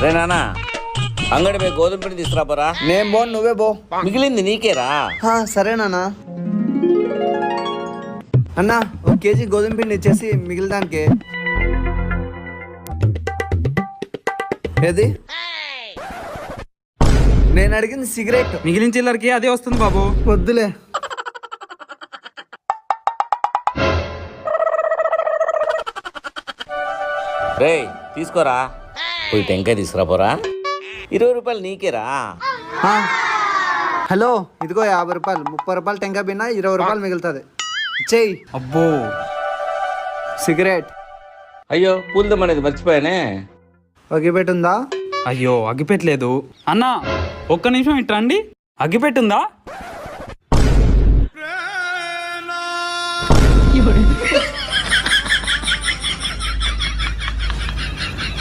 రే నాన్న అంగడి పోయి గోధుమ పిండి తీసుకురాపరా. నేను బో నువ్వే బో. మిగిలింది నీకేరా. సరేనా అన్న, 1 కేజీ గోధుమ పిండి ఇచ్చేసి మిగిలిదానికి. ఏది? నేను అడిగింది సిగరెట్. మిగిలిన చిల్లరకి అదే వస్తుంది బాబు. వద్దులే. రే తీసుకోరా. పోయి టెంకాయ తీసుకురాపోరా. 20 రూపాయలు నీకేరా. హలో, ఇదిగో 50 రూపాయలు. 30 రూపాయలు టెంకాయ బిన్నా, 20 రూపాయలు మిగులుతుంది. చెయ్యి. అబ్బో, సిగరెట్. అయ్యో పూలదం అనేది మర్చిపోయానే. ఒగిపెట్టుందా? అయ్యో అగ్గిపెట్టలేదు అన్నా. ఒక్క నిమిషం ఇట్రండి. అగ్గిపెట్టుందా?